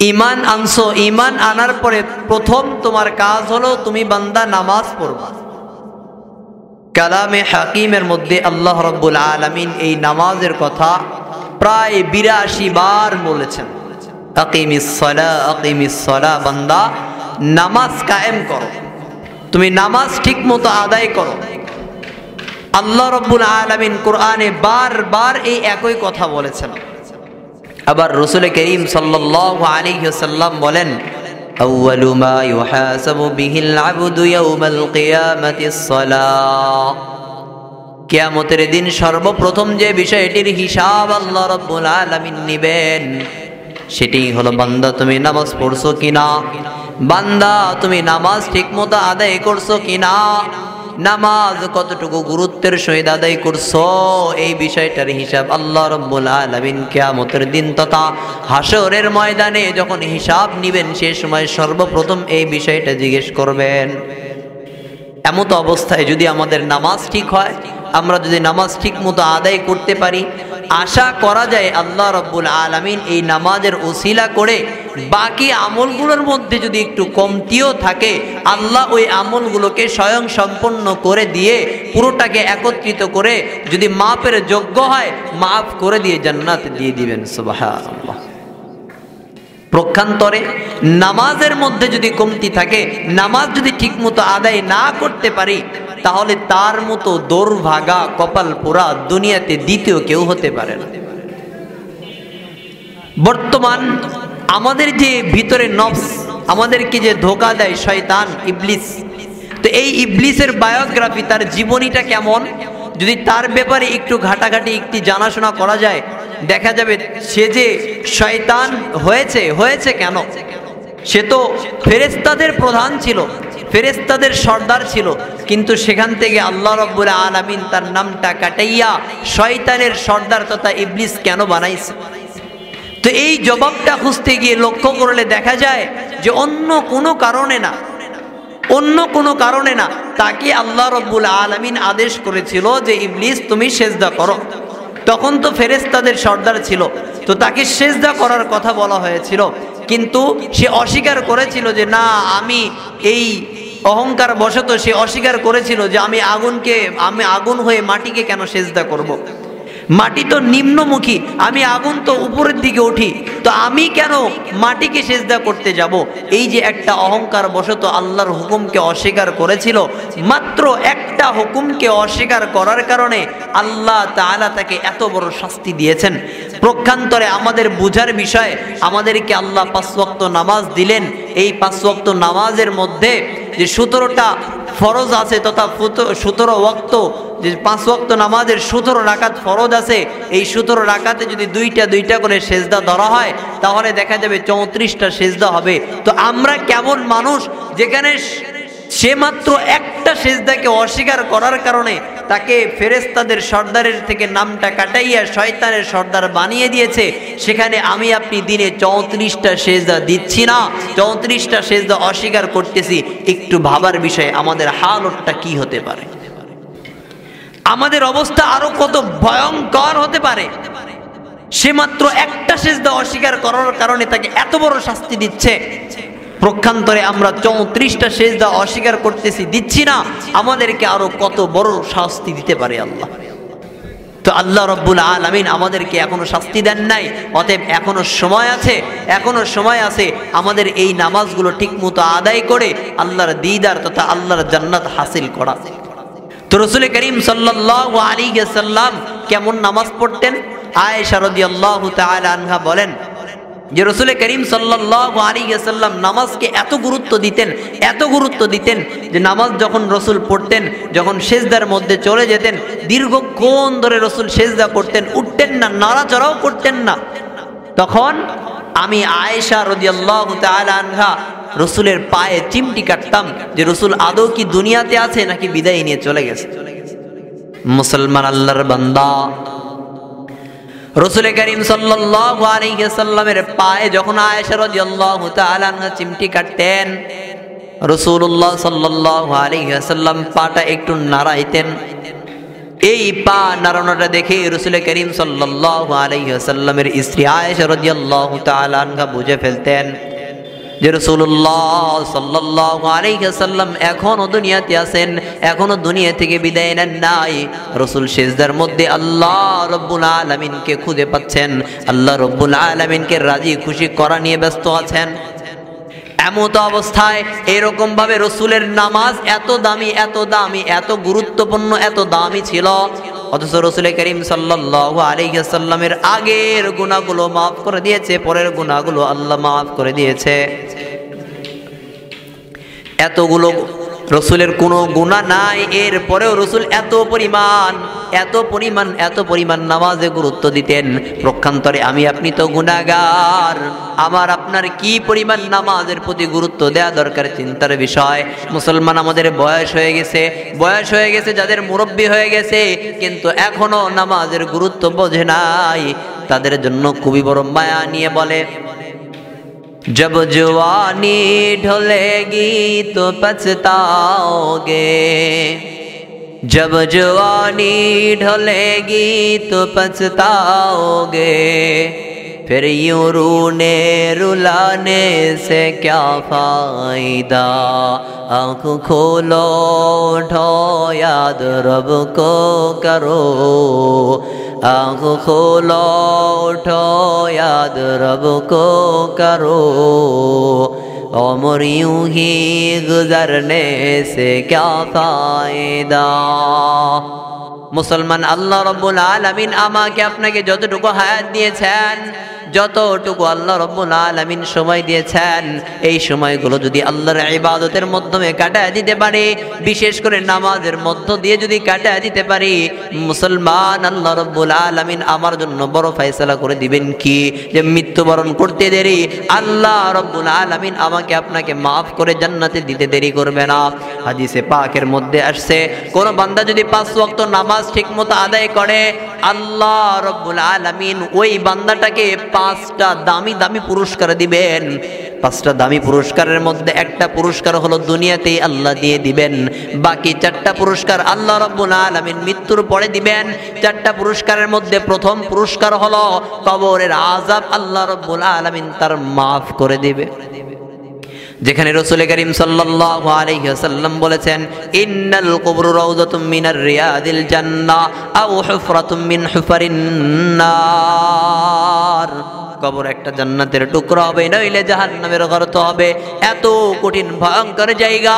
ঈমান আনছো, ঈমান আনার পরে প্রথম তোমার কাজ হলো তুমি বান্দা নামাজ পড়বা। কালামে হাকিমের মধ্যে আল্লাহ রাব্বুল আলামিন এই নামাজের কথা প্রায় 82 বার বলেছেন। আকিমিস সালাহ, বান্দা নামাজ কায়েম করো, তুমি নামাজ ঠিক মতো আদায় করো। আল্লাহ রাব্বুল আলামিন কোরআনে বারবার এই একই কথা বলেছেন। আবার রাসূল করিম সাল্লাল্লাহু আলাইহি ওয়াসাল্লাম বলেন, আউয়ালু মা ইউহাসাবু বিহিল আবদু ইয়াউমাল কিয়ামাতিস সালাহ। কিয়ামতের দিন সর্বপ্রথম যে বিষয়টির হিসাব আল্লাহ রাব্বুল আলামিন নেবেন সেটি হলো বান্দা তুমি নামাজ পড়ছো কিনা, বান্দা তুমি নামাজ ঠিকমতো আদায় করছো কিনা, নামাজ কতটুকু গুরুত্বের সহিত আদায় করছো, এই বিষয়টার হিসাব আল্লাহ রাব্বুল আলামিন কিয়ামতের দিন তথা হাসরের ময়দানে যখন হিসাব নেবেন সে সময় সর্বপ্রথম এই বিষয়টা জিজ্ঞেস করবেন। এমত অবস্থায় যদি আমাদের নামাজ ঠিক হয়, আমরা যদি নামাজ ঠিক মতো আদায় করতে পারি, আশা করা যায় আল্লাহ রাব্বুল আলামিন এই নামাজের ওসিলা করে বাকি আমলগুলোর মধ্যে যদি একটু কমতিও থাকে, আল্লাহ ওই আমলগুলোকে স্বয়ং সম্পন্ন করে দিয়ে পুরোটাকে একত্রিত করে যদি মাপের যোগ্য হয় মাফ করে দিয়ে জান্নাতে দিয়ে দিবেন। সুবহানাল্লাহ। পক্ষান্তরে নামাজের মধ্যে যদি কমতি থাকে, নামাজ যদি ঠিকমতো আদায় না করতে পারি, তাহলে তার মতো দুর্ভাগা কপাল পোড়া দুনিয়াতে দ্বিতীয় কেউ হতে পারে না। বর্তমান আমাদের যে ভিতরে নফস আমাদেরকে যে ধোঁকা দেয় শয়তান ইবলিস, তো এই ইবলিসের বায়োগ্রাফি, তার জীবনীটা কেমন, যদি তার ব্যাপারে একটু ঘাটাঘাটি একটু জানাশোনা করা যায়, দেখা যাবে সে যে শয়তান হয়েছে কেন। সে তো ফেরেশতাদের প্রধান ছিল, ফেরেশতাদের সর্দার ছিল, কিন্তু সেখান থেকে আল্লাহ রাব্বুল আলামিন তার নামটা কাটাইয়া শয়তানের সর্দার তথা ইবলিস কেন বানাইছে। তো এই জবাবটা খুঁজতে গিয়ে লক্ষ্য করলে দেখা যায় যে অন্য কোনো কারণে না, তাকে আল্লাহ রাব্বুল আলামিন আদেশ করেছিল যে ইবলিস তুমি সেজদা করো। তখন তো ফেরেশতাদের সর্দার ছিল, তো তাকে সেজদা করার কথা বলা হয়েছিল, কিন্তু সে অস্বীকার করেছিল যে না, আমি এই অহংকার বশত সে অস্বীকার করেছিল যে আমি আগুন হয়ে মাটিকে কেন সেজদা করব। মাটি তো নিম্নমুখী, আমি আগুন তো উপরের দিকে উঠি, তো আমি কেন মাটিকে সেজদা করতে যাব। এই যে একটা অহংকার বশত আল্লাহর হুকুমকে অস্বীকার করেছিল, মাত্র একটা হুকুমকে অস্বীকার করার কারণে আল্লাহ তাআলা তাকে এত বড় শাস্তি দিয়েছেন। পক্ষান্তরে আমাদের বুঝার বিষয়, আমাদেরকে আল্লাহ 5 ওয়াক্ত নামাজ দিলেন। এই 5 ওয়াক্ত নামাজের মধ্যে যে 17টা ফরজ আছে তথা 17 ওয়াক্ত, যে 5 ওয়াক্ত নামাজের 17 রাকাত ফরজ আছে, এই 17 রাকাতে যদি দুইটা করে সেজদা ধরা হয় তাহলে দেখা যাবে 34টা সেজদা হবে। তো আমরা কেমন মানুষ যেখানে সে মাত্র একটা সেজদাকে অস্বীকার করার কারণে তাকে ফেরেশতাদের সর্দারের থেকে নামটা কাটাইয়া শয়তানের সর্দার বানিয়ে দিয়েছে, সেখানে আমি আপনি দিনে 34টা সেজদা দিচ্ছি না, 34টা সেজদা অস্বীকার করতেছি। একটু ভাবার বিষয় আমাদের হালতটা কি হতে পারে, আমাদের অবস্থা আরো কত ভয়ঙ্কর হতে পারে। সে মাত্র একটা সেজদা অস্বীকার করার কারণে তাকে এত বড় শাস্তি দিচ্ছে। পক্ষান্তরে আমরা 34টা সেজদা অস্বীকার করতেছি, দিচ্ছি না, আমাদেরকে আরো কত বড় শাস্তি দিতে পারে আল্লাহ। তো আল্লাহ রাব্বুল আলামিন আমাদেরকে এখনো শাস্তি দেন নাই, অতএব এখনো সময় আছে আমাদের এই নামাজগুলো ঠিকমতো আদায় করে আল্লাহর দিদার তথা আল্লাহর জান্নাত হাসিল করা। তো রাসূল করিম সাল্লাল্লাহু আলাইহি ওয়াসাল্লাম কেমন নামাজ পড়তেন? আয়েশা রাদিয়াল্লাহু তাআলা আনহা বলেন যে রাসূল করিম সাল্লাল্লাহু আলাইহি ওয়াসাল্লাম নামাজকে এত গুরুত্ব দিতেন যে নামাজ যখন রাসূল পড়তেন, যখন সেজদার মধ্যে চলে যেতেন, দীর্ঘক্ষণ ধরে রাসূল সেজদা করতেন, উঠতেন না, নাড়াচাড়াও করতেন না। তখন আমি আয়েশা রাদিয়াল্লাহু তাআলা আনহা রাসূলের পায়ে চিমটি কাটতাম যে রাসূল আদৌ কি দুনিয়াতে আছে নাকি বিদায় নিয়ে চলে গেছে। মুসলমান আল্লাহর বান্দা, রাসূল করিম সাল্লাল্লাহু আলাইহি ওয়াসাল্লামের পায়ে যখন আয়েশা রাদিয়াল্লাহু তাআলা আনহা চিমটি কাটতেন, রাসূলুল্লাহ সাল্লাল্লাহু আলাইহি ওয়াসাল্লাম পাটা একটু নাড়াইতেন, এই পা নাড়ানোটা দেখে রাসূল করিম সাল্লাল্লাহু আলাইহি ওয়াসাল্লামের স্ত্রী আয়েশা রাদিয়াল্লাহু তাআলা আনহা বুঝে ফেলতেন যে রাসূলুল্লাহ সাল্লাল্লাহু আলাইহি ওয়াসাল্লাম এখনো দুনিয়াতে আছেন, এখনো দুনিয়া থেকে বিদায় নেন নাই। রাসূল সিজদার মধ্যে আল্লাহ রাব্বুল আলামিনকে খুঁজে পাচ্ছেন, আল্লাহ রাব্বুল আলামিনকে রাজি খুশি করা নিয়ে ব্যস্ত আছেন। এমত অবস্থায় এরকম ভাবে রাসূলের নামাজ এত দামি, এত দামি, এত গুরুত্বপূর্ণ, এত দামি ছিল, অথচ রাসূল করিম সাল্লাল্লাহু আলাইহি ওয়াসাল্লামের আগের গুনাহগুলো মাফ করে দিয়েছে, পরের গুনাহগুলো আল্লাহ মাফ করে দিয়েছে। এতগুলো রাসূলের কোনো গুনাহ নাই, এরপরেও রাসূল এত পরিমাণ নামাজে গুরুত্ব দিতেন। প্রক্ষান্তরে আমি আপনি তো গুনাহগার, আমার আপনার কি পরিমাণ নামাজের প্রতি গুরুত্ব দেওয়া দরকার চিন্তার বিষয়। মুসলমান আমাদের বয়স হয়ে গেছে, যাদের মুরব্বী হয়ে গেছে কিন্তু এখনো নামাজের গুরুত্ব বোঝে নাই, তাদের জন্য খুবই বড় মায়া নিয়ে বলে, जब जवानी ढलेगी तो पछताओगे, जब जवानी ढलेगी तो पछताओगे, फिर यूं रूने रुलाने से क्या फायदा, आँख खोलो उठो याद रब को करो, आँख खोलो उठो याद रब को करो, उम्र यूं ही गुजरने से क्या फायदा। मुसलमान अल्लाह रब्बुल आलमीन আমাকে আপনাকে যতটুকু হায়াত দিয়েছেন, যতটুকু আল্লাহ রব্বুল আলামিন সময় দিয়েছেন, এই সময়গুলো যদি আল্লাহর ইবাদতের মাধ্যমে কাটায় দিতে পারি, বিশেষ করে নামাজের মধ্য দিয়ে যদি কাটায় দিতে পারি, মুসলমান আল্লাহ রব্বুল আলামিন আমার জন্য বড় ফয়সালা করে দিবেন কি যে মৃত্যুবরণ করতে দেরি আল্লাহ রব্বুল আলামিন আমাকে আপনাকে মাফ করে জান্নাতে দিতে দেরি করবে না। হাদিসে পাকের মধ্যে আসছে, কোন বান্দা যদি 5 ওয়াক্ত নামাজ ঠিকমতো আদায় করে, আল্লাহ রব্বুল আলামিন ওই বান্দাটাকে 5টা দামি দামি পুরস্কার দিবেন। 5টা দামি পুরস্কারের মধ্যে একটা পুরস্কার হলো দুনিয়াতেই আল্লাহ দিয়ে দিবেন, বাকি 4টা পুরস্কার আল্লাহ রাব্বুল আলামিন মৃত্যুর পরে দিবেন। 4টা পুরস্কারের মধ্যে প্রথম পুরস্কার হলো কবরের আযাব আল্লাহ রাব্বুল আলামিন তার মাফ করে দিবে। যেখানে রাসূল করিম সাল্লাল্লাহু আলাইহি ওয়াসাল্লাম বলেছেন, ইন্নাল কবরু রাউযাতুম মিনার রিয়াদিল জান্নাহ আও হুফরাতুম মিন হুফারিন নার, কবর একটা জান্নাতের টুকরা হবে, নইলে জাহান্নামের গর্ত হবে। এত কঠিন ভয়ঙ্কর জায়গা,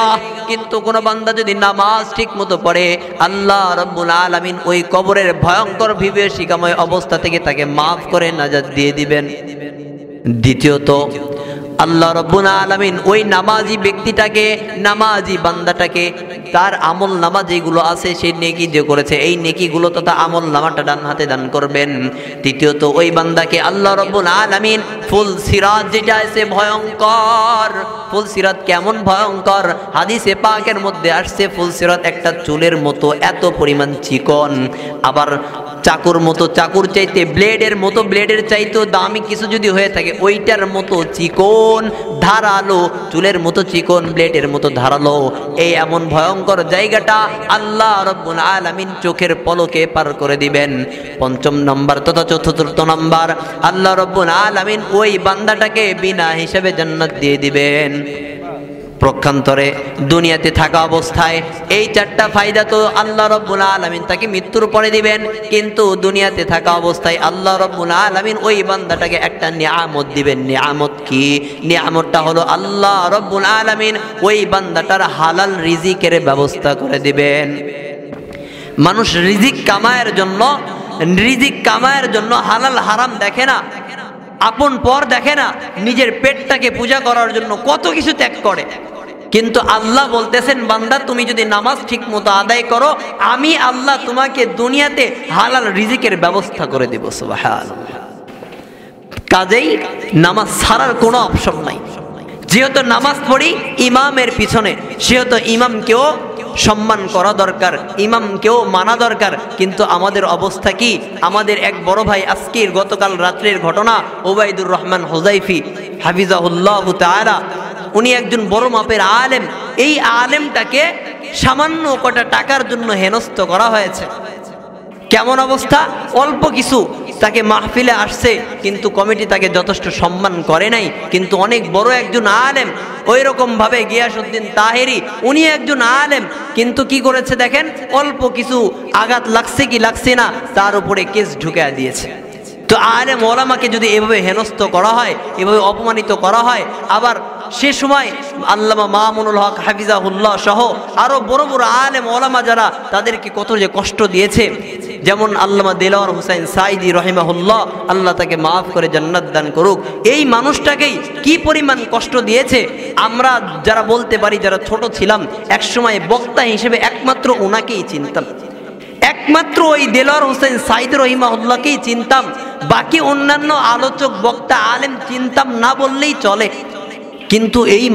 কিন্তু কোন বান্দা যদি নামাজ ঠিকমতো পড়ে, আল্লাহ রাব্বুল আলামিন ওই কবরের ভয়ঙ্কর বিভীষিকাময় অবস্থা থেকে তাকে মাফ করে নাজাত দিয়ে দিবেন। দ্বিতীয়ত, আল্লাহ রাব্বুল আলামিন ওই নামাজি ব্যক্তিটাকে, নামাজি বান্দাটাকে তার আমল নামা যেগুলো আছে, সেই নেকি যে করেছে, এই নেকিগুলো তথা আমল নামাটা ডান হাতে দান করবেন। তৃতীয়ত, ওই বান্দাকে আল্লাহ রাব্বুল আলামিন ফুল সিরাত যেটা আছে ভয়ঙ্কর, ফুল সিরাত কেমন ভয়ঙ্কর, হাদিসে পাকের মধ্যে আসছে ফুল সিরাত একটা চুলের মতো এত পরিমাণ চিকন, আবার চাকুর মতো, চাকুর চাইতে ব্লেডের মতো, ব্লেডের চাইতেও দামি কিছু যদি হয়ে থাকে ওইটার মতো চিকন, ধারালো, চুলের মতো চিকন, ব্লেডের মতো ধারালো, এই এমন ভয়ঙ্কর জায়গাটা আল্লাহ রাব্বুল আলামিন চোখের পলকে পার করে দিবেন। 5ম নাম্বার তথা চতুর্থ নাম্বার, আল্লাহ রাব্বুল আলামিন ওই বান্দাটাকে বিনা হিসাবে জান্নাত দিয়ে দিবেন। প্রক্ষান্তরে দুনিয়াতে থাকা অবস্থায় এই 4টা ফায়দা তো আল্লাহ রাব্বুল আলামিন তাকে মৃত্যুর পরে দিবেন, কিন্তু দুনিয়াতে থাকা অবস্থায় আল্লাহ রাব্বুল আলামিন ওই বান্দাটাকে একটা নিয়ামত দিবেন। নিয়ামত কি? নিয়ামতটা হলো আল্লাহ রাব্বুল আলামিন ওই বান্দাটার হালাল রিজিকের ব্যবস্থা করে দিবেন। মানুষ রিজিক কামায়ের জন্য হালাল হারাম দেখে না, আপন পর দেখে না, নিজের পেটটাকে পূজা করার জন্য কত কিছু ত্যাগ করে। কিন্তু আল্লাহ বলতেছেন, বান্দা তুমি যদি নামাজ ঠিক মতো আদায় করো, আমি আল্লাহ তোমাকে দুনিয়াতে হালাল রিজিকের ব্যবস্থা করে দেব। সুবহানাল্লাহ। কাজেই নামাজ ছাড়ার কোনো অপশন নাই। যেহেতু নামাজ পড়ি ইমামের পিছনে, সেহেতু ইমামকেও সম্মান করা দরকার, ইমামকেও মানা দরকার। কিন্তু আমাদের অবস্থা কি? আমাদের এক বড় ভাই, আজকের গতকাল রাত্রের ঘটনা, ওবাইদুর রহমান হুযাইফি হাফিজাহুল্লাহু তাআলা, উনি একজন বড় মাপের আলেম। এই আলেমটাকে সামান্য কটা টাকার জন্য হেনস্থ করা হয়েছে। কেমন অবস্থা? অল্প কিছু তাকে মাহফিলে আসছে, কিন্তু কমিটি তাকে যথেষ্ট সম্মান করে নাই। কিন্তু অনেক বড় একজন আলেম, ওই রকম ভাবে গিয়াসউদ্দিন তাহেরি, উনি একজন আলেম, কিন্তু কি করেছে দেখেন, অল্প কিছু আঘাত লাগছে কি লাগছে না, তার উপরে কেস ঢুকে দিয়েছে। তো আলেম ওলামাকে যদি এভাবে হেনস্থ করা হয়, এভাবে অপমানিত করা হয়, আবার সে সময় আল্লামা মামুনুল হক হাফিজাহুল্লাহ সহ আরো বড় বড় আলেম ওলামা যারা, তাদেরকে কত যে কষ্ট দিয়েছে। যেমন আল্লামা দেলাওয়ার হোসেন সাইদি রহিমাহুল্লাহ, আল্লাহ তাকে মাফ করে জান্নাত দান করুক, এই মানুষটাকেই কি পরিমাণ কষ্ট দিয়েছে। আমরা যারা বলতে পারি, যারা ছোট ছিলাম, একসময় বক্তা হিসেবে একমাত্র ওনাকেই চিনতাম, একমাত্র ওই দেলাওয়ার হোসেন সাইদ রহিমাহুল্লাহকেই চিনতাম, বাকি অন্যান্য আলোচক বক্তা আলেম চিনতাম না বললেই চলে। কিন্তু এই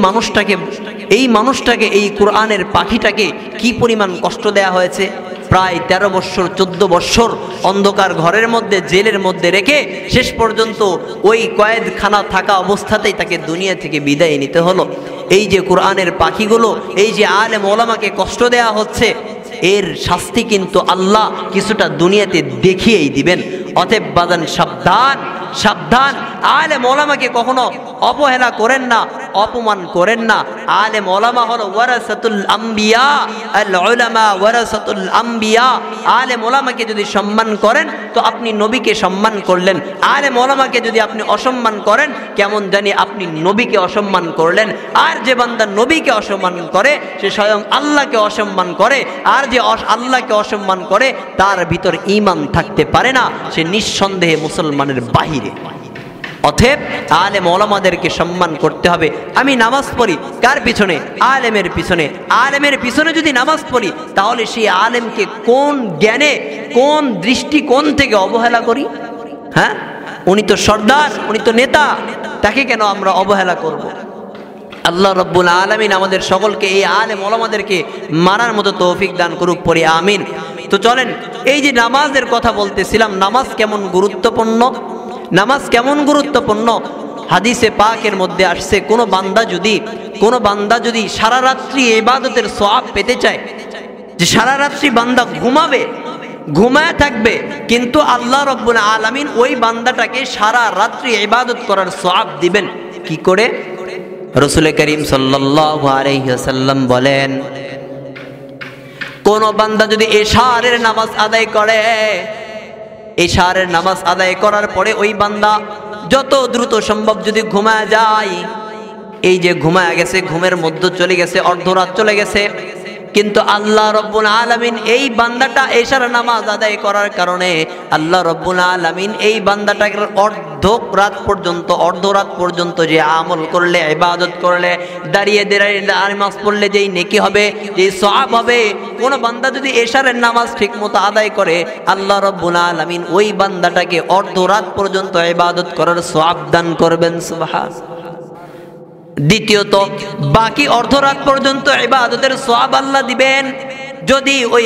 মানুষটাকে এই কোরআনের পাখিটাকে কি পরিমাণ কষ্ট দেয়া হয়েছে। প্রায় 13 বছর 14 বছর অন্ধকার ঘরের মধ্যে, জেলের মধ্যে রেখে শেষ পর্যন্ত ওই কয়েদখানা থাকা অবস্থাতেই তাকে দুনিয়া থেকে বিদায় নিতে হলো। এই যে কোরআনের পাখিগুলো, এই যে আলেম ওলামাকে কষ্ট দেয়া হচ্ছে, এর শাস্তি কিন্তু আল্লাহ কিছুটা দুনিয়াতে দেখিয়েই দিবেন। অতএব বাজান, সাবধান সাবধান, আলেম ওলামাকে কখনো অবহেলা করেন না, অপমান করেন না। আলেম ওলামা হলো ওয়ারাসাতুল আম্বিয়া, আল উলামা ওয়ারাসাতুল আম্বিয়া। আলেম ওলামাকে যদি সম্মান করেন তো আপনি নবীকে সম্মান করলেন, আলেম ওলামাকে যদি আপনি অসম্মান করেন, কেমন জানি আপনি নবীকে অসম্মান করলেন। আর যে বান্দা নবীকে অসম্মান করে, সে স্বয়ং আল্লাহকে অসম্মান করে। আর যে আল্লাহকে অসম্মান করে, তার ভিতর ঈমান থাকতে পারে না, সে নিঃসন্দেহে মুসলমানের বাহিরে। অতএব আলেম ওলামাদেরকে সম্মান করতে হবে। আমি নামাজ পড়ি কার পিছনে? আলেমের পিছনে। আলেমের পিছনে যদি নামাজ পড়ি, তাহলে সেই আলেমকে কোন জ্ঞানে, কোন দৃষ্টিকোণ থেকে অবহেলা করি? হ্যাঁ, উনি তো সর্দার, উনি তো নেতা, তাকে কেন আমরা অবহেলা করব? আল্লাহ রাব্বুল আলামিন আমাদের সকলকে এই আলেম ওলামাদেরকে মানার মতো তৌফিক দান করুক, পড়ি আমিন। তো চলেন, এই যে নামাজের কথা বলতেছিলাম, নামাজ কেমন গুরুত্বপূর্ণ, নামাজ কেমন গুরুত্বপূর্ণ। হাদিসে পাকের মধ্যে আসছে, কোনো বান্দা যদি সারা রাত্রি ইবাদতের সওয়াব পেতে চায়, যে সারা রাত্রি বান্দা ঘুমায় থাকবে, কিন্তু আল্লাহ রাব্বুল আলামিন ওই বান্দাটাকে সারা রাত্রি ইবাদত করার সওয়াব দিবেন। কি করে? রাসূল করিম সাল্লাল্লাহু আলাইহি ওয়াসাল্লাম বলেন, কোন বান্দা যদি এশারের নামাজ আদায় করে, এশারের নামাজ আদায় করার পরে ওই বান্দা যত দ্রুত সম্ভব যদি ঘুমায় যায়, এই যে ঘুমায় গেছে, ঘুমের মধ্যে চলে গেছে, অর্ধরাত চলে গেছে, কিন্তু আল্লাহ রাব্বুল আলামিন এই বান্দাটা এশার নামাজ আদায় করার কারণে আল্লাহ রাব্বুল আলামিন এই বান্দাটাকে অর্ধরাত পর্যন্ত যে আমল করলে, ইবাদত করলে, দাঁড়িয়ে নামাজ পড়লে যেই নেকি হবে, যেই সওয়াব হবে, কোন বান্দা যদি এশারের নামাজ ঠিকমতো আদায় করে, আল্লাহ রাব্বুল আলামিন ওই বান্দাটাকে অর্ধরাত পর্যন্ত ইবাদত করার সওয়াব দান করবেন। সুবহানাল্লাহ। দ্বিতীয়ত, বাকি অর্ধরাত পর্যন্ত ইবাদতের সওয়াব আল্লাহ দিবেন যদি ওই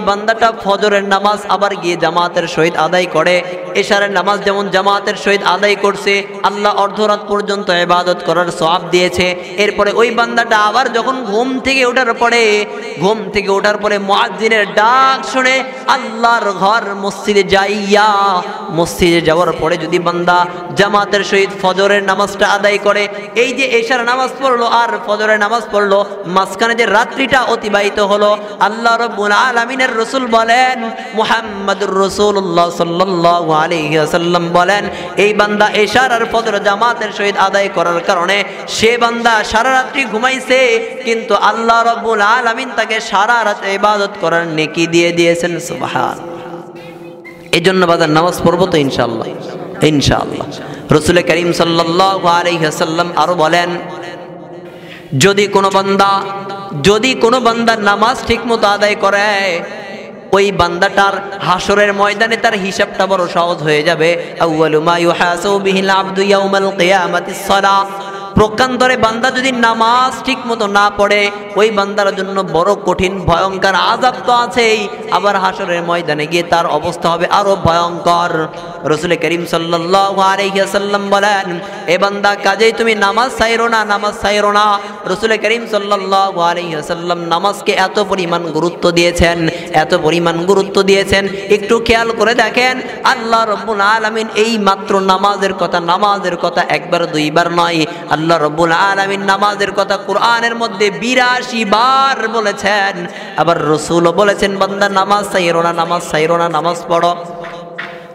বান্দাটা ফজরের নামাজ আবার গিয়ে জামাতের সহিত আদায় করে। এশারের নামাজ যেমন জামাতের সহিত আদায় করছে, আল্লাহ অর্ধরাত পর্যন্ত ইবাদত করার সওয়াব দিয়েছে। এরপরে ওই বান্দাটা আবার যখন ঘুম থেকে ওঠার পরে মুয়াজ্জিনের ডাক শুনে আল্লাহর ঘর মসজিদে যাওয়ার পরে যদি বান্দা জামাতের সহিত ফজরের নামাজটা আদায় করে, এই যে এশার নামাজ পড়লো আর ফজরের নামাজ পড়লো, মাঝখানে যে রাত্রিটা অতিবাহিত হলো, আল্লাহ রাব্বুল আলামিনের রাসূল বলেন, মুহাম্মাদুর রাসূলুল্লাহ সাল্লাল্লাহু আলাইহি ওয়াসাল্লাম বলেন, এই বান্দা এশার আর ফজর জামাতের সহিত আদায় করার কারণে সে বান্দা সারা রাত্রি ঘুমাইছে, কিন্তু আল্লাহ রাব্বুল আলামিন তাকে সারা রাত ইবাদত করার নেকি দিয়ে দিয়েছেন। সুবহানাল্লাহ। এজন্য বাজার নামাজ পড়ব তো ইনশাআল্লাহ, ইনশাআল্লাহ। রাসূল করিম সাল্লাল্লাহু আলাইহি ওয়াসাল্লাম আরো বলেন, যদি কোনো বান্দা নামাজ ঠিকমতো আদায় করে, ওই বান্দাটার হাসরের ময়দানে তার হিসাবটা বড় সহজ হয়ে যাবে। আউয়ালু মা ইউহাসাবু বিহিল আবদু ইয়াউমাল কিয়ামাতিস সালাহ। প্রকান্তরে বান্দা যদি নামাজ ঠিকমতো না পড়ে, ওই বান্দার জন্য বড় কঠিন ভয়ঙ্কর আযাব তো আছেই। আবার হাসরের ময়দানে গিয়ে তার অবস্থা হবে আরো ভয়ঙ্কর। রাসূল করিম সাল্লাল্লাহু আলাইহি ওয়াসাল্লাম বলেন, এ বান্দা কাজেই তুমি নামাজ ছাইরো না, নামাজ ছাইরো না। রাসূল করিম সাল্লাল্লাহু আলাইহি ওয়াসাল্লাম নামাজকে এত পরিমাণ গুরুত্ব দিয়েছেন, এত পরিমাণ গুরুত্ব দিয়েছেন। একটু খেয়াল করে দেখেন, আল্লাহ রাব্বুল আলামিন এই মাত্র নামাজের কথা একবার দুইবার নয়, আল্লাহ রাব্বুল আলামিন নামাজের কথা কোরআনের মধ্যে 82 বার বলেছেন। আবার রাসূলও বলেছেন, বান্দা নামাজ ছাইরো না, নামাজ ছাইরো না, নামাজ পড়ো।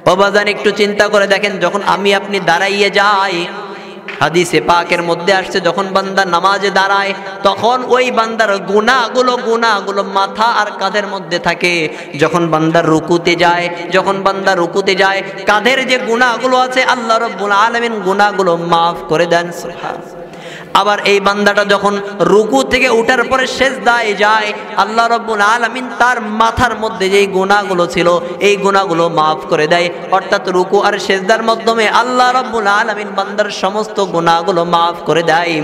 ও বাজান, একটু চিন্তা করে দেখেন, যখন আমি আপনি দাঁড়াইয়ে যাই, হাদিসে পাকের মধ্যে আসছে, যখন বান্দা নামাজে দাঁড়ায় তখন ওই বান্দার গুনাহগুলো মাথা আর কাঁধের মধ্যে থাকে। যখন বান্দা রুকুতে যায়, কাঁধের যে গুনাহগুলো আছে আল্লাহ রাব্বুল আলামিন গুনাহগুলো মাফ করে দেন। সুবহানাল্লাহ। আবার এই বান্দাটা যখন রুকু থেকে উঠার পরে সিজদায় যায়, আল্লাহ রাব্বুল আলামিন তার মাথার মধ্যে যেই গুনাহগুলো ছিল এই গুনাহগুলো মাফ করে দেয়। অর্থাৎ রুকু আর সিজদার মাধ্যমে আল্লাহ রাব্বুল আলামিন বান্দার সমস্ত গুনাহগুলো মাফ করে দেয়।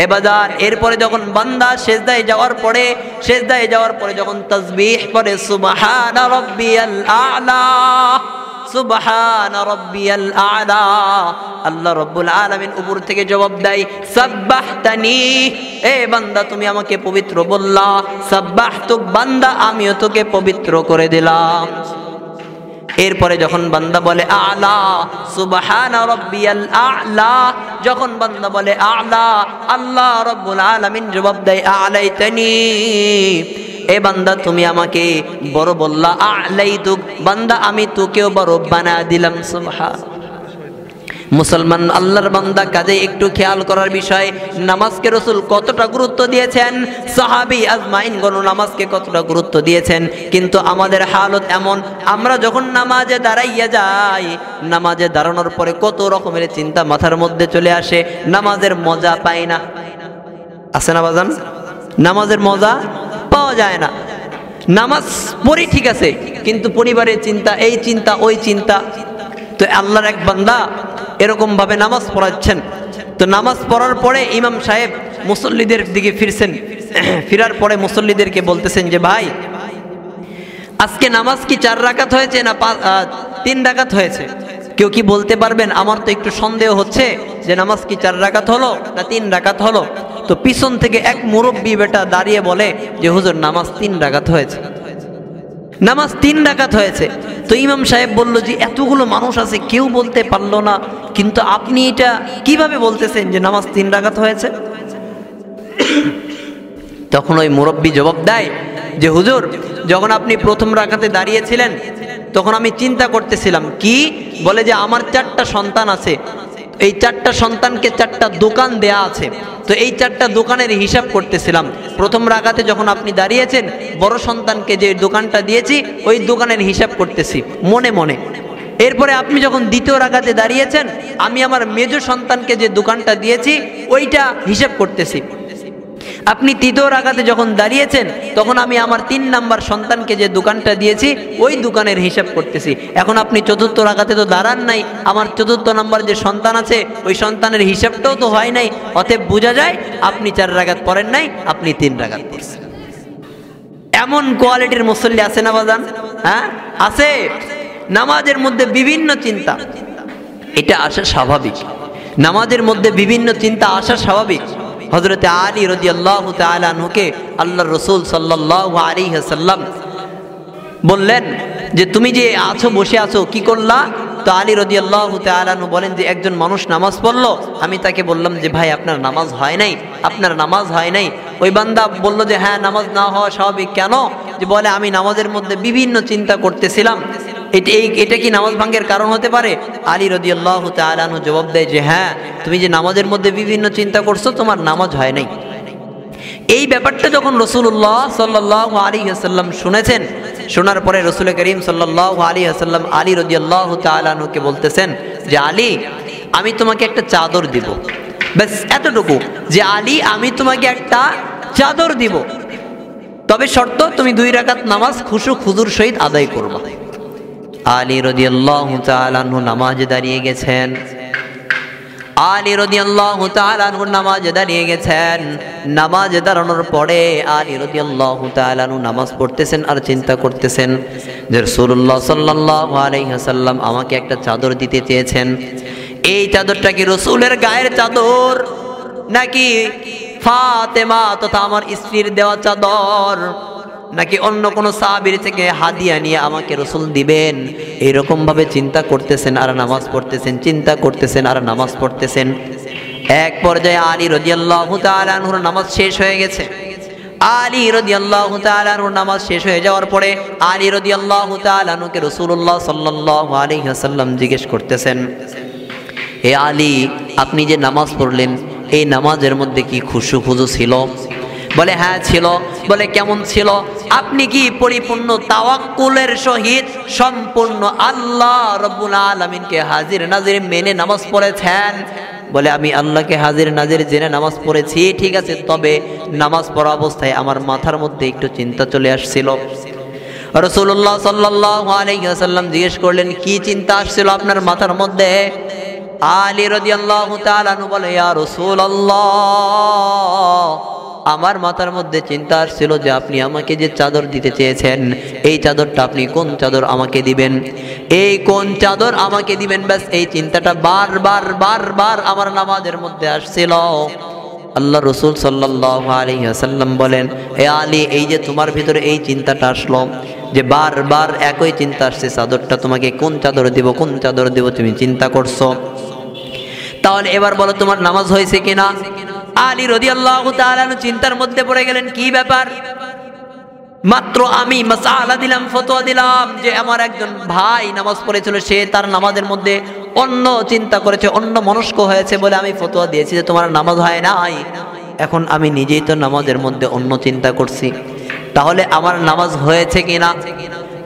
এবাদার এরপরে যখন বান্দা সিজদায় যাওয়ার পরে যখন তাসবিহ পড়ে, সুবহানা রাব্বিয়াল আ'লা, সুবহানা রাব্বিয়াল আ'লা, আল্লাহ রাব্বুল আলামিন উপর থেকে জবাব দেয়, সাব্বাহতানি, এ বান্দা তুমি আমাকে পবিত্র বললা, সাব্বাহতুক, বান্দা আমিও তোকে পবিত্র করে দিলাম। এরপরে যখন বান্দা বলে আ'লা, সুবহানা রাব্বিয়াল আ'লা, যখন বান্দা বলে আ'লা, আল্লাহ রাব্বুল আলামিন জবাব দেয়, আ'লাইতানি, এ বান্দা তুমি আমাকে বড় বললা, আ'লাইতুক, বান্দা আমি তোকেও বড় বানায় দিলাম। সুবহানাল্লাহ। মুসলমান আল্লাহর বান্দা, কাজে একটু খেয়াল করার বিষয়, নামাজকে রাসূল কতটা গুরুত্ব দিয়েছেন, সাহাবী আজমাইনগণ নামাজকে কতটা গুরুত্ব দিয়েছেন। কিন্তু আমাদের হালত এমন, আমরা যখন নামাজে দাঁড়াইয়া যাই, নামাজে দাঁড়ানোর পরে কত রকমের চিন্তা মাথার মধ্যে চলে আসে, নামাজের মজা পাই না। আছে না বাজান? নামাজের মজা পাওয়া যায় না। নামাজ পড়ি ঠিক আছে, কিন্তু পরিবারের চিন্তা, এই চিন্তা, ওই চিন্তা। তো আল্লাহর এক বান্দা এরকম ভাবে নামাজ পড়াচ্ছেন। তো নামাজ পড়ার পরে ইমাম সাহেব মুসল্লিদের দিকে ফিরার পরে মুসল্লিদেরকে বলতেছেন যে, ভাই আজকে নামাজ কি 4 রাকাত হয়েছে না 3 রাকাত হয়েছে? কেউ কি বলতে পারবেন? আমার তো একটু সন্দেহ হচ্ছে যে নামাজ কি 4 রাকাত হলো না 3 রাকাত হলো। তো পিছন থেকে এক মুরব্বী বেটা দাঁড়িয়ে বলে যে, হুজুর নামাজ 3 রাকাত হয়েছে, নামাজ 3 রাকাত হয়েছে। তো ইমাম সাহেব বলল যে, এতগুলো মানুষ আছে কেউ বলতে পারলো না, কিন্তু আপনি এটা কিভাবে বলতেছেন যে নামাজ 3 রাকাত হয়েছে? তখন ওই মুরব্বী জবাব দেয় যে, হুজুর যখন আপনি প্রথম রাকাতে দাঁড়িয়েছিলেন তখন আমি চিন্তা করতেছিলাম, কি বলে যে আমার 4টা সন্তান আছে, এই 4টা সন্তানকে 4টা দোকান দেয়া আছে, তো এই 4টা দোকানের হিসাব করতেছিলাম। প্রথম রাকাতে যখন আপনি দাঁড়িয়েছেন, বড় সন্তানকে যে দোকানটা দিয়েছি ওই দোকানের হিসাব করতেছি মনে মনে। এরপরে আপনি যখন দ্বিতীয় রাকাতে দাঁড়িয়েছেন, আমি আমার মেজ সন্তানকে যে দোকানটা দিয়েছি ওইটা হিসাব করতেছি। আপনি তৃতীয় রাকাতে যখন দাঁড়িয়েছেন, তখন আমি আমার 3 নাম্বার সন্তানকে যে দোকানটা দিয়েছি ওই দোকানের হিসাব করতেছি। এখন আপনি চতুর্থ রাকাতে তো দাঁড়ান নাই, আমার 4র্থ নাম্বার যে সন্তান আছে ওই সন্তানের হিসাবটাও তো হয় নাই। অতএব বোঝা যায় আপনি 4 রাকাত পড়েন নাই, আপনি 3 রাকাত পড়ছেন। এমন কোয়ালিটির মুসল্লি আছে না বাজান? হ্যাঁ আছে। নামাজের মধ্যে বিভিন্ন চিন্তা, এটা আসা স্বাভাবিক। নামাজের মধ্যে বিভিন্ন চিন্তা আসা স্বাভাবিক। হযরতে আলী রাদিয়াল্লাহু তাআলা আনহুকে আল্লাহর রাসূল সাল্লাল্লাহু আলাইহি ওয়াসাল্লাম বললেন যে, তুমি যে আছো, বসে আছো, কি করলা? তো আলী রাদিয়াল্লাহু তাআলা আনহু বলেন যে, একজন মানুষ নামাজ পড়লো, আমি তাকে বললাম যে, ভাই আপনার নামাজ হয় নাই, আপনার নামাজ হয় নাই। ওই বান্দা বলল যে, হ্যাঁ নামাজ না হওয়া স্বাভাবিক। কেন? যে বলে, আমি নামাজের মধ্যে বিভিন্ন চিন্তা করতেছিলাম, এটা কি নামাজ ভাঙ্গের কারণ হতে পারে? আলী রাদিয়াল্লাহু তাআলা আনহু জবাব দেয় যে, হ্যাঁ তুমি যে নামাজের মধ্যে বিভিন্ন চিন্তা করছো, তোমার নামাজ হয় নাই। এই ব্যাপারটা যখন রাসূলুল্লাহ সাল্লাল্লাহু আলাইহি ওয়াসাল্লাম শুনেছেন, শোনার পরে রাসূল করিম সাল্লাল্লাহু আলাইহি ওয়াসাল্লাম আলী রাদিয়াল্লাহু তাআলা আনহুকে বলতেছেন যে, আলী আমি তোমাকে একটা চাদর দিব। ব্যাস এতটুকু, যে আলী আমি তোমাকে একটা চাদর দিব, তবে শর্ত তুমি 2 রাকাত নামাজ খুশু খুজুর সহিত আদায় করবা। আলী রাদিয়াল্লাহু তাআলা আনহু নামাজে দাঁড়িয়ে গেছেন। আলী রাদিয়াল্লাহু তাআলা আনহু নামাজে দাঁড়িয়ে গেছেন। নামাজে দাঁড়ানোর পরে আলী রাদিয়াল্লাহু তাআলা আনহু নামাজ পড়তেছেন আর চিন্তা করতেছেন যে রাসূলুল্লাহ সাল্লাল্লাহু আলাইহি ওয়াসাল্লাম আমাকে একটা চাদর দিতে চেয়েছেন। এই চাদরটা কি রাসূলের গায়ের চাদর নাকি ফাতেমা তথা আমার স্ত্রীর দেওয়া চাদর, নাকি অন্য কোনো সাহাবীর থেকে হাদিয়া নিয়ে আমাকে রাসূল দিবেন? এরকম ভাবে চিন্তা করতেছেন আর নামাজ পড়তেছেন, চিন্তা করতেছেন আর নামাজ পড়তেছেন। এক পর্যায়ে আলী রাদিয়াল্লাহু তাআলা আনহুর নামাজ শেষ হয়ে গেছে। আলী রাদিয়াল্লাহু তাআলা আনহুর নামাজ শেষ হয়ে যাওয়ার পরে আলী রাদিয়াল্লাহু তাআলা আনহুকে রাসূলুল্লাহ সাল্লাল্লাহু আলাইহি ওয়াসাল্লাম জিজ্ঞেস করতেছেন, হে আলী, আপনি যে নামাজ পড়লেন এই নামাজের মধ্যে কি খুশু খুজু ছিল? বলে হ্যাঁ ছিল। বলে কেমন ছিল? আপনি কি পরিপূর্ণ তাওয়াক্কুলের সহিত সম্পূর্ণ আল্লাহ রাব্বুল আলামিনকে হাজির নাজির মেনে নামাজ পড়েছেন? বলে আমি আল্লাহকে হাজির নাজির জেনে নামাজ পড়েছি, ঠিক আছে, তবে নামাজ পড়া অবস্থায় আমার মাথার মধ্যে একটু চিন্তা চলে আসছিল। রাসূলুল্লাহ সাল্লাল্লাহু আলাইহি ওয়াসাল্লাম জিজ্ঞেস করলেন, কি চিন্তা আসছিল আপনার মাথার মধ্যে? আলী রাদিয়াল্লাহু তাআলা আনহু বলে, ইয়া রাসূলুল্লাহ, আমার মাথার মধ্যে চিন্তা আসছিল যে আপনি আমাকে যে চাদর দিতে চেয়েছেন এই চাদরটা আপনি কোন চাদর আমাকে দিবেন, এই কোন চাদর আমাকে দিবেন, ব্যাস এই চিন্তাটা বারবার বারবার আমার নামাজের মধ্যে আসছিল। আল্লাহ রাসূল সাল্লাল্লাহু আলাইহি ওয়াসাল্লাম বলেন, হে আলী, এই যে তোমার ভিতরে এই চিন্তাটা আসলো যে বারবার একই চিন্তা আসছে, চাদরটা তোমাকে কোন চাদর দিব, কোন চাদর দিব তুমি চিন্তা করছো, তাহলে এবার বলো তোমার নামাজ হয়েছে কিনা? আলী রাদিয়াল্লাহু তাআলা চিন্তার মধ্যে পড়ে গেলেন, কি ব্যাপার? মাত্র আমি মাসআলা দিলাম, ফতোয়া দিলাম যে আমার একজন ভাই নামাজ পড়েছিল, সে তার নামাজের মধ্যে অন্য চিন্তা করেছে, অন্য মনস্ক হয়েছে বলে আমি ফতোয়া দিয়েছি যে তোমার নামাজ হয় নাই। এখন আমি নিজেই তো নামাজের মধ্যে অন্য চিন্তা করছি, তাহলে আমার নামাজ হয়েছে কিনা?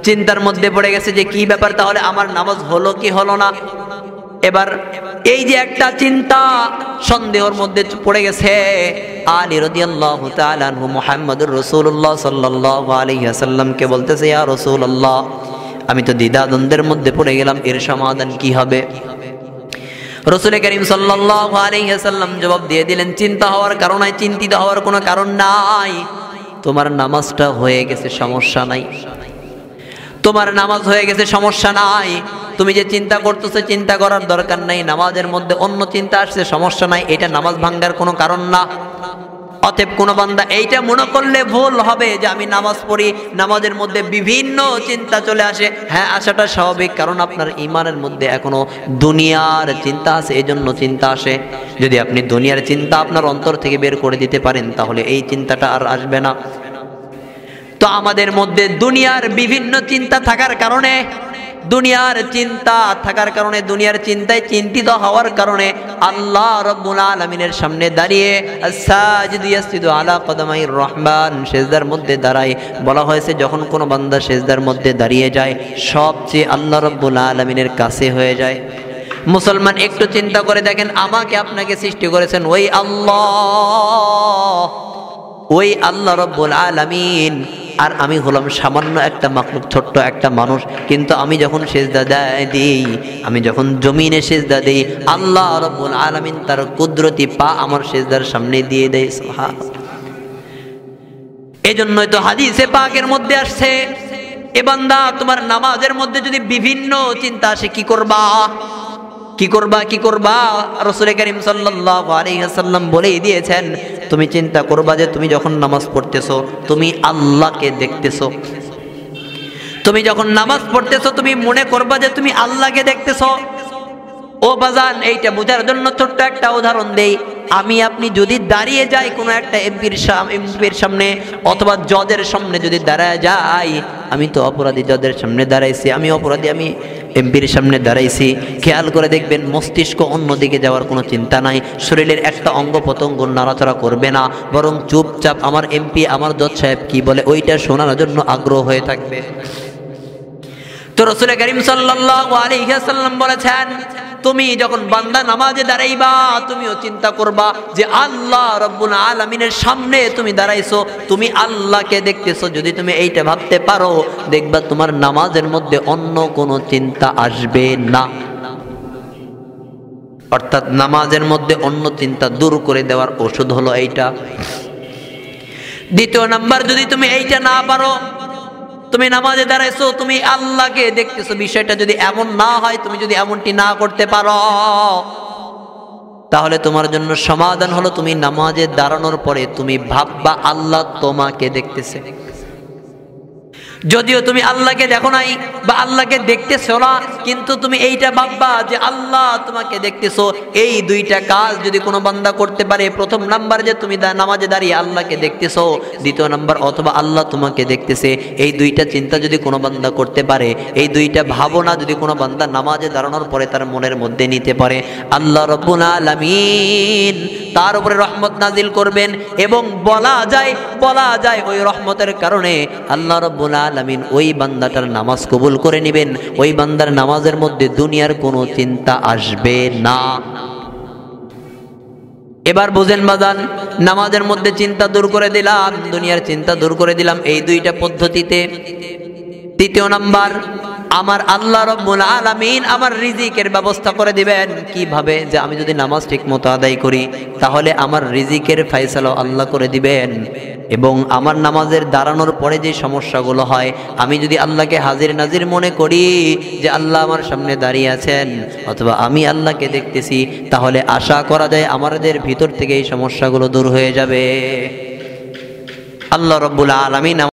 চিন্তার মধ্যে পড়ে গেছে যে কি ব্যাপার, তাহলে আমার নামাজ হলো কি হলো না? এবার এই যে একটা চিন্তা সন্দেহের মধ্যে পড়ে গেছে, আলী রাদিয়াল্লাহু তাআলা আনহু মুহাম্মদুর রাসূলুল্লাহ সাল্লাল্লাহু আলাইহি ওয়াসাল্লামকে বলতেছে, ইয়া রাসূলুল্লাহ, আমি তো দ্বিধাদ্বন্দ্বের মধ্যে পড়ে গেলাম, এর সমাধান কি হবে? রাসূল করিম সাল্লাল্লাহু আলাইহি ওয়াসাল্লাম জবাব দিয়ে দিলেন, চিন্তা হওয়ার কারণ নাই, চিন্তিত হওয়ার কোনো কারণ নাই, তোমার নামাজটা হয়ে গেছে, সমস্যা নাই, তোমার নামাজ হয়ে গেছে, সমস্যা নাই। তুমি যে চিন্তা করতেছো চিন্তা করার দরকার নাই, নামাজের মধ্যে অন্য চিন্তা আসছে, সমস্যা নাই, এটা নামাজ ভাঙ্গার কোনো কারণ না। অতএব কোনো বান্দা এইটা মনে করলে ভুল হবে যে আমি নামাজ পড়ি, নামাজের মধ্যে বিভিন্ন চিন্তা চলে আসে। হ্যাঁ, আসাটা স্বাভাবিক, কারণ আপনার ঈমানের মধ্যে এখনো দুনিয়ার চিন্তা আছে, এজন্য চিন্তা আসে। যদি আপনি দুনিয়ার চিন্তা আপনার অন্তর থেকে বের করে দিতে পারেন তাহলে এই চিন্তাটা আর আসবে না। তো আমাদের মধ্যে দুনিয়ার বিভিন্ন চিন্তা থাকার কারণে, দুনিয়ার চিন্তায় চিন্তিত হওয়ার কারণে আল্লাহ রাব্বুল আলামিনের সামনে দাঁড়িয়ে আস-সাজিদু ইয়াসজুদু আলা কদামাইর রহমান, সিজদার মধ্যে দাঁড়ায়। বলা হয়েছে যখন কোনো বান্দা সিজদার মধ্যে দাঁড়িয়ে যায় সবচেয়ে আল্লাহ রাব্বুল আলামিনের কাছে হয়ে যায়। মুসলমান একটু চিন্তা করে দেখেন, আমাকে আপনাকে সৃষ্টি করেছেন ওই আল্লাহ রাব্বুল আলামিন, আর আমি হলাম সামান্য একটা মাখলুক, ছোট্ট একটা মানুষ। কিন্তু আমি যখন সিজদা দিই, আমি যখন জমিনে সিজদা দিই, আল্লাহ রাব্বুল আলামিন তার কুদরতি পা আমার সিজদার সামনে দিয়ে দেয়। সুবহানাল্লাহ। এজন্যই তো হাদিসে পাকের মধ্যে আসছে, এ বান্দা তোমার নামাজের মধ্যে যদি বিভিন্ন চিন্তা আসে কি করবা? রাসূল করিম সাল্লাল্লাহু আলাইহি ওয়াসাল্লাম বলেই দিয়েছেন, তুমি চিন্তা করবা যে তুমি যখন নামাজ পড়তেছো তুমি আল্লাহকে দেখতেছো। তুমি যখন নামাজ পড়তেছো তুমি মনে করবা যে তুমি আল্লাহকে দেখতেছো। ও বাজান, এইটা বোঝার জন্য ছোট্ট একটা উদাহরণ দেই। আমি আপনি যদি দাঁড়িয়ে যাই কোনো একটা এমপির সামনে অথবা জজের সামনে যদি দাঁড়ায় যাই, আমি তো অপরাধী, জজের সামনে দাঁড়াইছি, আমি অপরাধী, আমি এমপির সামনে দাঁড়াইছি। খেয়াল করে দেখবেন মস্তিষ্ক অন্যদিকে যাওয়ার কোনো চিন্তা নাই, শরীরের একটা অঙ্গ প্রত্যঙ্গ নাড়াচড়া করবে না, বরং চুপচাপ আমার এমপি, আমার জজ সাহেব কি বলে ওইটা শোনার জন্য আগ্রহ হয়ে থাকবে। তো রাসূল করিম সাল্লাল্লাহু আলাইহি ওয়াসাল্লাম বলেছেন, তুমি যখন বান্দা নামাজে দাঁড়াইবা তুমিও চিন্তা করবা যে আল্লাহ রাব্বুল আলামিনের সামনে তুমি দাঁড়াইছো, তুমি আল্লাহকে দেখতেছো। যদি তুমি এইটা ভাবতে পারো দেখবা তোমার নামাজের মধ্যে অন্য কোনো চিন্তা আসবে না। অর্থাৎ নামাজের মধ্যে অন্য চিন্তা দূর করে দেওয়ার ওষুধ হলো এইটা। দ্বিতীয় নাম্বার, যদি তুমি এইটা না পারো, তুমি নামাজে দাঁড়াইছো, তুমি আল্লাহকে দেখতেছো, বিষয়টা যদি এমন না হয়, তুমি যদি এমনটি না করতে পারো, তাহলে তোমার জন্য সমাধান হলো তুমি নামাজে দাঁড়ানোর পরে তুমি ভাববা আল্লাহ তোমাকে দেখতেছে। যদিও তুমি আল্লাহকে দেখো নাই বা আল্লাহকে দেখতেছো না, কিন্তু তুমি এইটা ভাববা যে আল্লাহ তোমাকে দেখতেছো। এই দুইটা কাজ যদি কোনো বান্দা করতে পারে, প্রথম নাম্বার যে তুমি নামাজে দাঁড়িয়ে আল্লাহকে দেখতেছো, দ্বিতীয় নাম্বার অথবা আল্লাহ তোমাকে দেখতেছে, এই দুইটা চিন্তা যদি কোনো বান্দা করতে পারে, এই দুইটা ভাবনা যদি কোনো বান্দা নামাজে দাঁড়ানোর পরে তার মনের মধ্যে নিতে পারে, আল্লাহ রাব্বুল আলামিন তার উপরে রহমত নাজিল করবেন। এবং বলা যায় ওই রহমতের কারণে আল্লাহ রাব্বুল আলামিন ওই বান্দাটার নামাজ কবুল করে নেবেন। ওই বান্দার নামাজের মধ্যে দুনিয়ার কোনো চিন্তা আসবে না। এবার বুঝেন বাজান, নামাজের মধ্যে চিন্তা দূর করে দিলাম, দুনিয়ার চিন্তা দূর করে দিলাম এই দুইটা পদ্ধতিতে। তৃতীয় নাম্বার, আমার আল্লাহ রাব্বুল আলামিন আমার রিজিকের ব্যবস্থা করে দিবেন। কিভাবে? যে আমি যদি নামাজ ঠিকমতো আদায় করি, তাহলে আমার রিজিকের ফয়সালা আল্লাহ করে দিবেন। এবং আমার নামাজের দাঁড়ানোর পরে যে সমস্যাগুলো হয়, আমি যদি আল্লাহকে হাজির নাজির মনে করি যে আল্লাহ আমার সামনে দাঁড়িয়ে আছেন অথবা আমি আল্লাহকে দেখতেছি, তাহলে আশা করা যায় আমাদের ভিতর থেকে এই সমস্যাগুলো দূর হয়ে যাবে। আল্লাহ রাব্বুল আলামিন